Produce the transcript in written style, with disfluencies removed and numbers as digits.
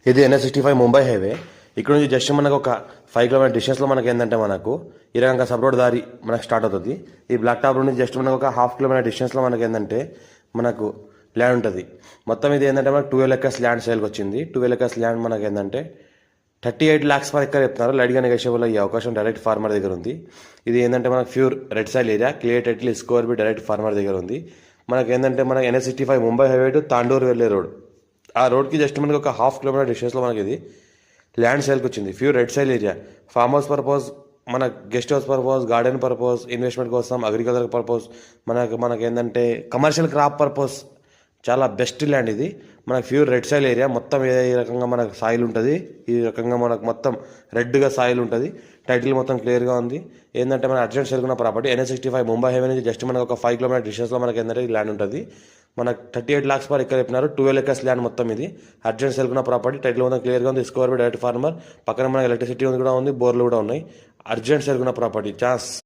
ఇది NH65 Mumbai highway. ఇక్కడ నుంచి జస్ట్ మనకు ఒక 5 కిలోమీటర్ డిస్టెన్స్లో మనకి ఏంటంటే మనకు ఈ రకంగా సబ్ రోడ్ దారి మనకు స్టార్ట్ అవుతుంది. ఈ బ్లాక్ టాప్ రోడ్ నుంచి జస్ట్ మనకు ఒక 1/2 కిలోమీటర్ డిస్టెన్స్లో మనకి ఏంటంటే మనకు ల్యాండ్ ఉంటుంది. మొత్తం ఇది ఏంటంటే మనకు 12 ఎకర్స్ ల్యాండ్ సేల్కి వచ్చింది. 12 ఎకర్స్ ల్యాండ్ మనకి ఏంటంటే 38 lakhs పర్ ఎకర్ చెప్తున్నారు. లైట్గా నెగోషియబుల్ అయ్యే అవకాశం డైరెక్ట్ ఫార్మర్ దగ్గర ఉంది. ఇది ఏంటంటే మనకు pure red soil area, clear title score B direct farmer దగ్గర ఉంది. మనకి ఏంటంటే మనకి NH65 Mumbai highway to Tandur వెళ్ళే రోడ్. ఆ రోడ్కి జస్ట్ మనకి ఒక 1/2 కిలోమీటర్ డిస్టెన్స్లో మనకి ఇది ల్యాండ్ సేల్కి వచ్చింది. Pure red soil area, farm house purpose, మన guest house purpose, garden purpose, investment కోసం, అగ్రికల్చర్ పర్పస్, మనకి ఏంటంటే కమర్షియల్ క్రాప్ పర్పస్ చాలా బెస్ట్ ల్యాండ్ ఇది. మనకు ప్యూర్ రెడ్ సాయిల్ ఏరియా. మొత్తం ఈ రకంగా మనకు సాయిల్ ఉంటుంది. ఈ రకంగా మనకు మొత్తం రెడ్గా సాయిల్ ఉంటుంది. టైటిల్ మొత్తం క్లియర్గా ఉంది. ఏంటంటే మన అర్జెంట్ సేల్కున్న ప్రాపర్టీ NH65 ముంబై హైవే నుంచి జస్ట్ మనకు ఒక 5 కిలోమీటర్ డిస్టెన్స్లో మనకి ఏంటంటే ఈ ల్యాండ్ ఉంటుంది. మనకు 38 lakhs పర్ ఎకర్ చెప్పినారు. 12 ఎకర్స్ ల్యాండ్ మొత్తం ఇది. అర్జెంట్ సేల్కున్న ప్రాపర్టీ. టైటిల్ మొత్తం క్లియర్గా ఉంది. స్కోర్ బి డైరెక్ట్ ఫార్మర్. పక్కన మనకి ఎలక్ట్రిసిటీ కూడా ఉంది, బోర్లు కూడా ఉన్నాయి. అర్జెంట్ సేల్కున్న ప్రాపర్టీ ఛాన్స్.